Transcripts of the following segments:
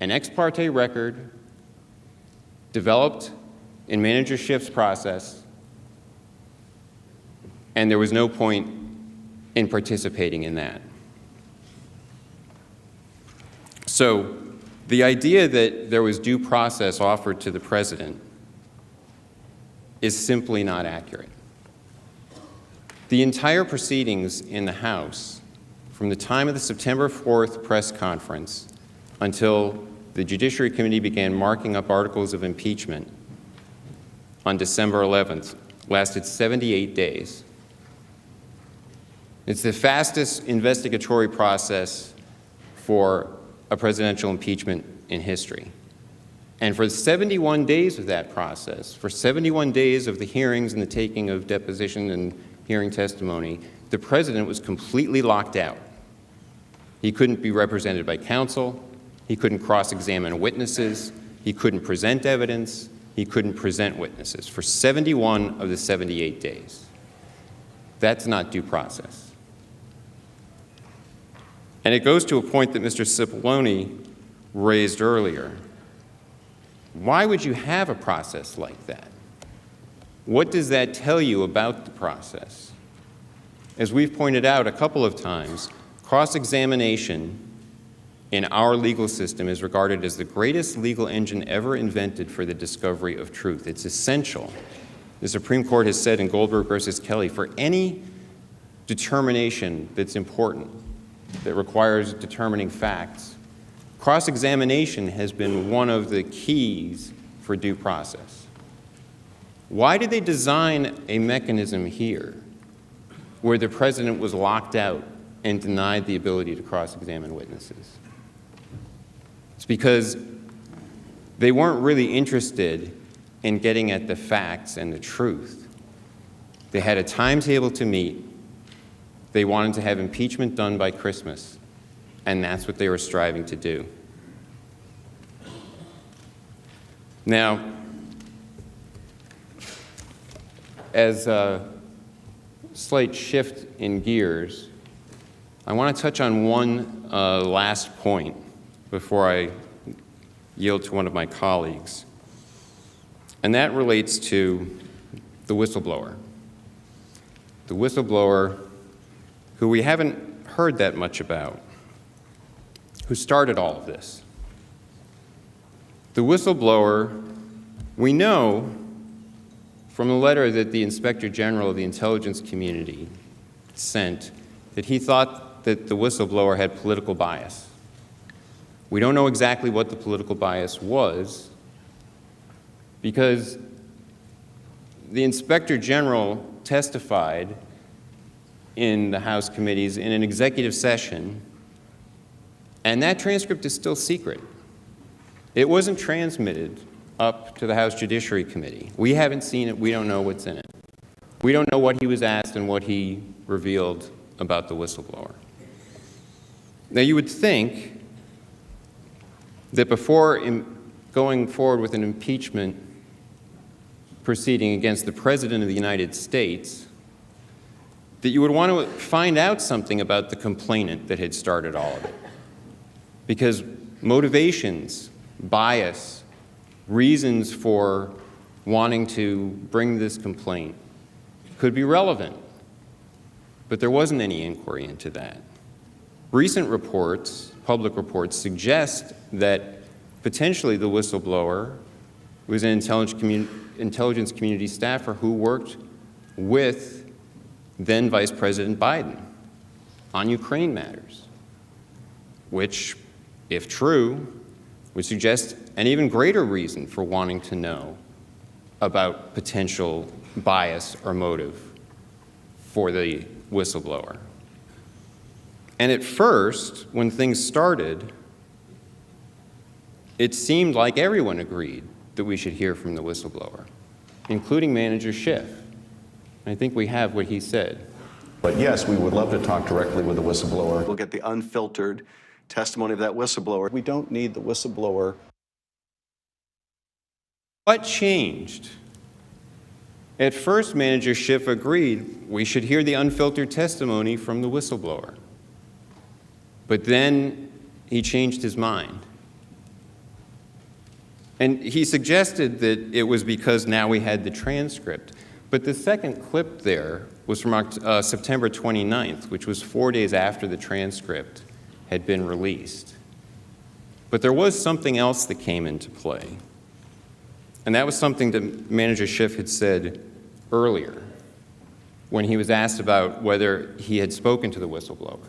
an ex parte record developed in Manager Schiff's process, and there was no point in participating in that. So the idea that there was due process offered to the president is simply not accurate. The entire proceedings in the House, from the time of the September 4th press conference until the Judiciary Committee began marking up articles of impeachment on December 11th, lasted 78 days. It's the fastest investigatory process for a presidential impeachment in history. And for 71 days of that process, for 71 days of the hearings and the taking of deposition and hearing testimony, the president was completely locked out. He couldn't be represented by counsel. He couldn't cross-examine witnesses. He couldn't present evidence. He couldn't present witnesses for 71 of the 78 days. That's not due process. And it goes to a point that Mr. Cipollone raised earlier. Why would you have a process like that? What does that tell you about the process? As we've pointed out a couple of times, cross-examination in our legal system is regarded as the greatest legal engine ever invented for the discovery of truth. It's essential. The Supreme Court has said in Goldberg versus Kelly, for any determination that's important, that requires determining facts, cross-examination has been one of the keys for due process. Why did they design a mechanism here where the president was locked out and denied the ability to cross-examine witnesses? It's because they weren't really interested in getting at the facts and the truth. They had a timetable to meet. They wanted to have impeachment done by Christmas, and that's what they were striving to do. Now, as a slight shift in gears, I want to touch on one last point before I yield to one of my colleagues, and that relates to the whistleblower. The whistleblower who we haven't heard that much about, who started all of this. The whistleblower, we know from the letter that the Inspector General of the intelligence community sent that he thought that the whistleblower had political bias. We don't know exactly what the political bias was because the Inspector General testified in the House committees in an executive session, and that transcript is still secret. It wasn't transmitted up to the House Judiciary Committee. We haven't seen it. We don't know what's in it. We don't know what he was asked and what he revealed about the whistleblower. Now, you would think that before going forward with an impeachment proceeding against the President of the United States, that you would want to find out something about the complainant that had started all of it. Because motivations, bias, reasons for wanting to bring this complaint could be relevant, but there wasn't any inquiry into that. Recent reports, public reports, suggest that potentially the whistleblower was an intelligence community staffer who worked with then Vice President Biden on Ukraine matters, which, if true, would suggest an even greater reason for wanting to know about potential bias or motive for the whistleblower. And at first, when things started, it seemed like everyone agreed that we should hear from the whistleblower, including Manager Schiff. I think we have what he said. But yes, we would love to talk directly with the whistleblower. We'll get the unfiltered testimony of that whistleblower. We don't need the whistleblower. What changed? At first, Manager Schiff agreed we should hear the unfiltered testimony from the whistleblower. But then he changed his mind. And he suggested that it was because now we had the transcript. But the second clip there was from September 29th, which was 4 days after the transcript had been released. But there was something else that came into play. And that was something that Manager Schiff had said earlier when he was asked about whether he had spoken to the whistleblower.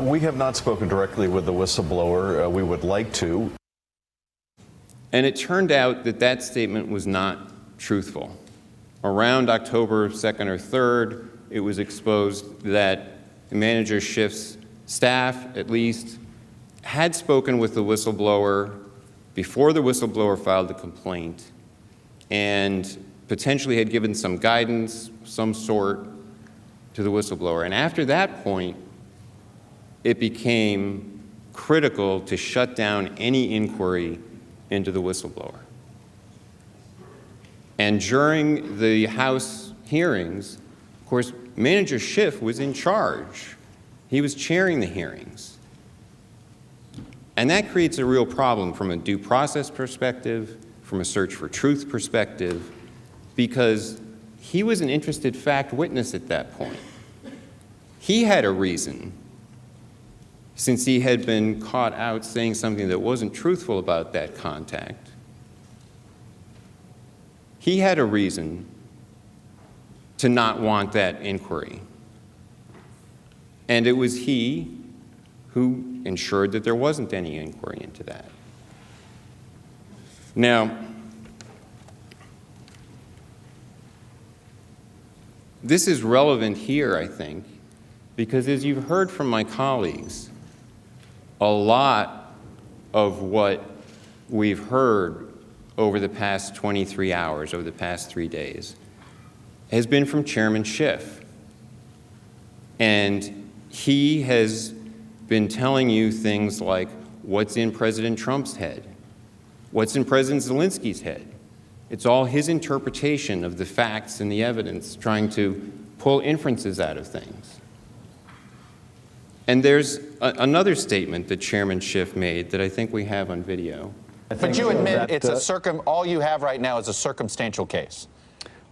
We have not spoken directly with the whistleblower. We would like to. And it turned out that that statement was not truthful. Around October 2nd or 3rd, it was exposed that Manager Schiff's staff, at least, had spoken with the whistleblower before the whistleblower filed the complaint and potentially had given some guidance, some sort, to the whistleblower. And after that point, it became critical to shut down any inquiry into the whistleblower. And during the House hearings, of course, Manager Schiff was in charge. He was chairing the hearings. And that creates a real problem from a due process perspective, from a search for truth perspective, because he was an interested fact witness at that point. He had a reason, since he had been caught out saying something that wasn't truthful about that contact. He had a reason to not want that inquiry. And it was he who ensured that there wasn't any inquiry into that. Now, this is relevant here, I think, because as you've heard from my colleagues, a lot of what we've heard over the past 23 hours, over the past 3 days, has been from Chairman Schiff. And he has been telling you things like what's in President Trump's head, what's in President Zelensky's head. It's all his interpretation of the facts and the evidence, trying to pull inferences out of things. And there's another statement that Chairman Schiff made that I think we have on video. But you admit it's all you have right now is a circumstantial case.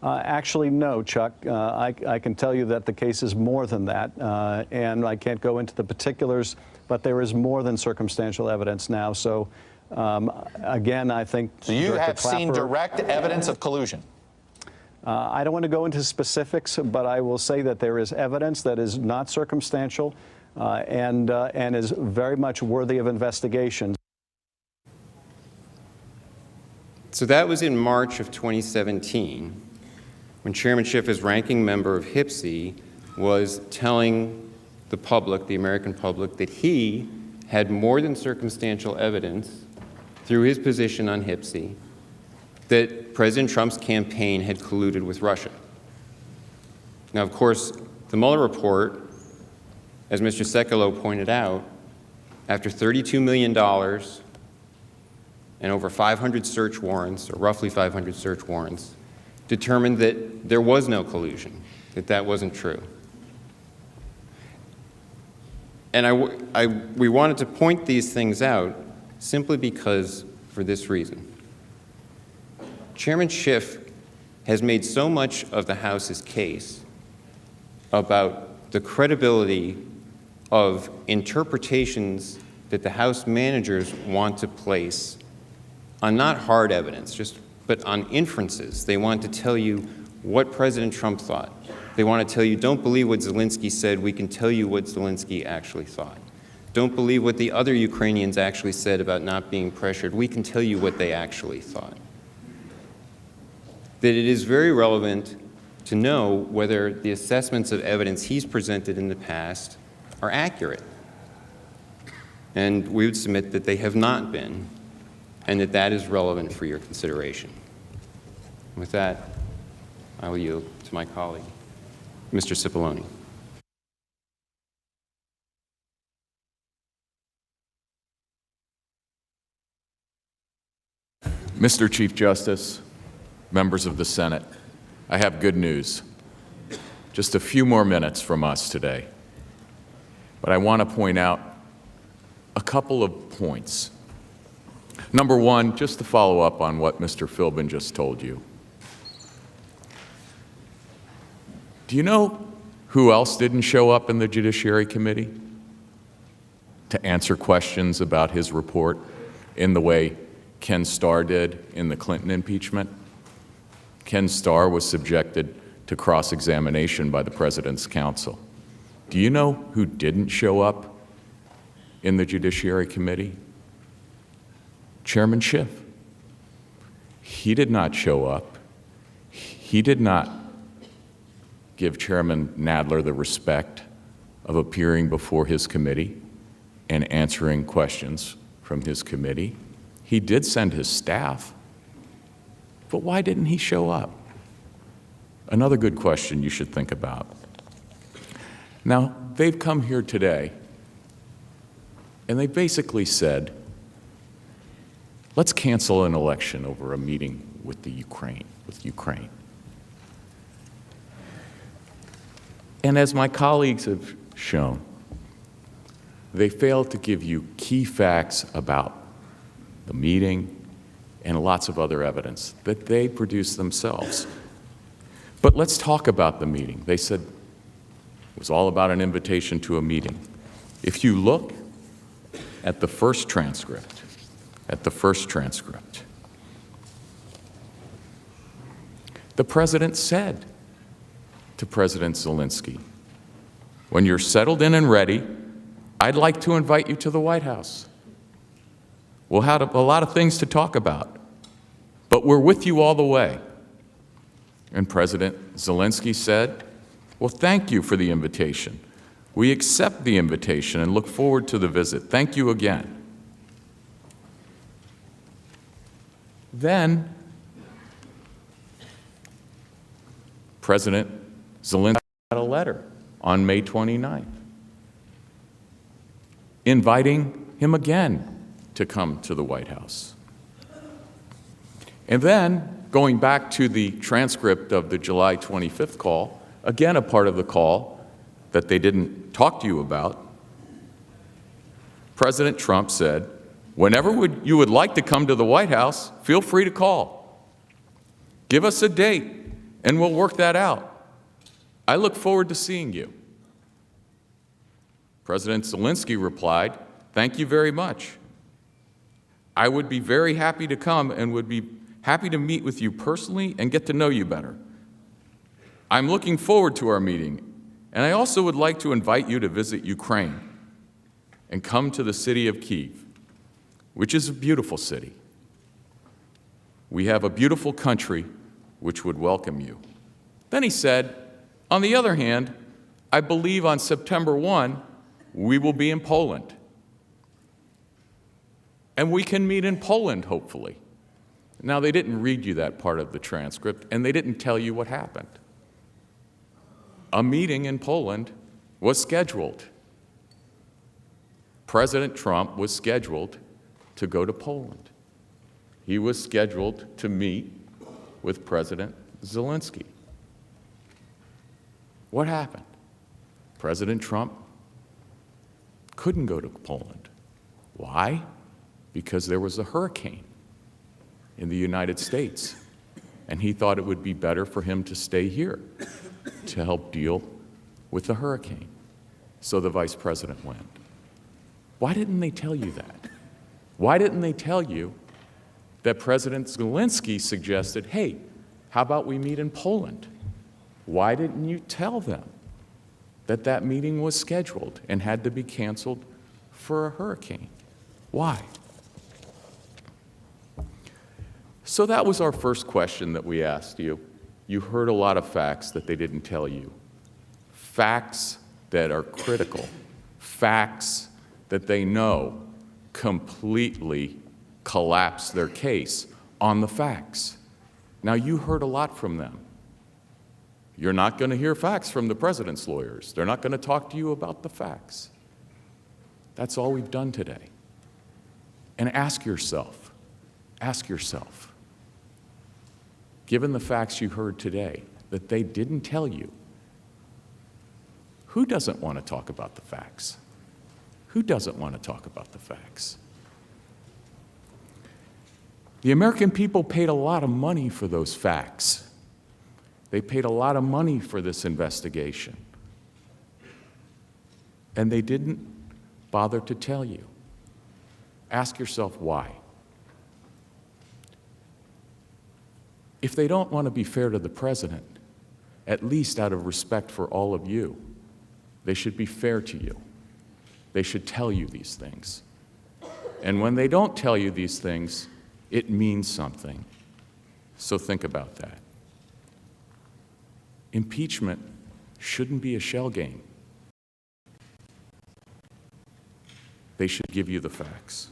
Actually, no, Chuck. I can tell you that the case is more than that, and I can't go into the particulars, but there is more than circumstantial evidence now. So, again, I think... So you have seen direct evidence of collusion? I don't want to go into specifics, but I will say that there is evidence that is not circumstantial and is very much worthy of investigation. So that was in March of 2017, when Chairman Schiff, as ranking member of HPSI, was telling the public, the American public, that he had more than circumstantial evidence through his position on HPSI that President Trump's campaign had colluded with Russia. Now, of course, the Mueller report, as Mr. Sekulow pointed out, after $32 million and over 500 search warrants, or roughly 500 search warrants, determined that there was no collusion, that that wasn't true. And we wanted to point these things out simply because, for this reason. Chairman Schiff has made so much of the House's case about the credibility of interpretations that the House managers want to place on not hard evidence, but on inferences. They want to tell you what President Trump thought. They want to tell you, don't believe what Zelensky said, we can tell you what Zelensky actually thought. Don't believe what the other Ukrainians actually said about not being pressured, we can tell you what they actually thought. That it is very relevant to know whether the assessments of evidence he's presented in the past are accurate. And we would submit that they have not been, and that that is relevant for your consideration. With that, I will yield to my colleague, Mr. Cipollone. Mr. Chief Justice, members of the Senate, I have good news. Just a few more minutes from us today. But I want to point out a couple of points. Number one, just to follow up on what Mr. Philbin just told you. Do you know who else didn't show up in the Judiciary Committee to answer questions about his report in the way Ken Starr did in the Clinton impeachment? Ken Starr was subjected to cross-examination by the President's counsel. Do you know who didn't show up in the Judiciary Committee? Chairman Schiff. He did not show up. He did not give Chairman Nadler the respect of appearing before his committee and answering questions from his committee. He did send his staff, but why didn't he show up? Another good question you should think about. Now, they've come here today, and they basically said, let's cancel an election over a meeting with Ukraine. And as my colleagues have shown, they failed to give you key facts about the meeting and lots of other evidence that they produced themselves. But let's talk about the meeting. They said it was all about an invitation to a meeting. If you look at the first transcript, the President said to President Zelensky, when you're settled in and ready, I'd like to invite you to the White House. We'll have a lot of things to talk about, but we're with you all the way. And President Zelensky said, well, thank you for the invitation. We accept the invitation and look forward to the visit. Thank you again. Then, President Zelensky got a letter on May 29th, inviting him again to come to the White House. And then, going back to the transcript of the July 25th call, again a part of the call that they didn't talk to you about, President Trump said, whenever you would like to come to the White House, feel free to call. Give us a date, and we'll work that out. I look forward to seeing you. President Zelensky replied, thank you very much. I would be very happy to come and would be happy to meet with you personally and get to know you better. I'm looking forward to our meeting, and I also would like to invite you to visit Ukraine and come to the city of Kyiv, which is a beautiful city. We have a beautiful country which would welcome you. Then he said, on the other hand, I believe on September 1, we will be in Poland. And we can meet in Poland, hopefully. Now, they didn't read you that part of the transcript, and they didn't tell you what happened. A meeting in Poland was scheduled. President Trump was scheduled to go to Poland. He was scheduled to meet with President Zelensky. What happened? President Trump couldn't go to Poland. Why? Because there was a hurricane in the United States, and he thought it would be better for him to stay here to help deal with the hurricane. So the vice president went. Why didn't they tell you that? Why didn't they tell you that President Zelensky suggested, hey, how about we meet in Poland? Why didn't you tell them that that meeting was scheduled and had to be canceled for a hurricane? Why? So that was our first question that we asked you. You heard a lot of facts that they didn't tell you. Facts that are critical. Facts that they know completely collapse their case on the facts. Now, you heard a lot from them. You're not going to hear facts from the president's lawyers. They're not going to talk to you about the facts. That's all we've done today. And ask yourself, given the facts you heard today that they didn't tell you, who doesn't want to talk about the facts? Who doesn't want to talk about the facts? The American people paid a lot of money for those facts. They paid a lot of money for this investigation. And they didn't bother to tell you. Ask yourself why. If they don't want to be fair to the president, at least out of respect for all of you, they should be fair to you. They should tell you these things. And when they don't tell you these things, it means something. So think about that. Impeachment shouldn't be a shell game. They should give you the facts.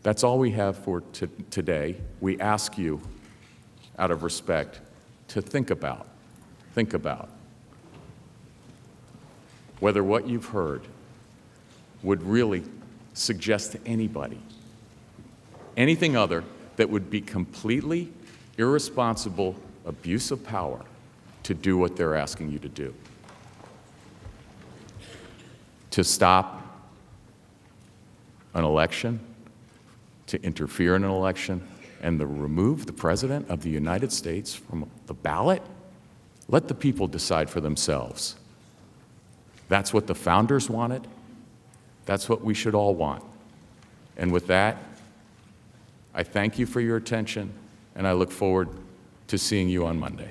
That's all we have for today. We ask you, out of respect, to think about whether what you've heard would really suggest to anybody anything other that would be completely irresponsible abuse of power to do what they're asking you to do. To stop an election, to interfere in an election, and to remove the President of the United States from the ballot? Let the people decide for themselves. That's what the founders wanted. That's what we should all want. And with that, I thank you for your attention, and I look forward to seeing you on Monday.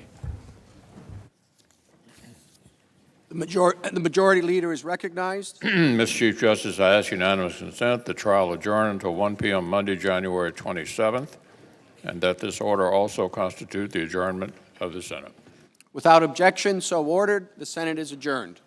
The majority leader is recognized. Mr. Chief Justice, I ask unanimous consent the trial adjourn until 1 p.m. Monday, January 27th, and that this order also constitute the adjournment of the Senate. Without objection, so ordered. The Senate is adjourned.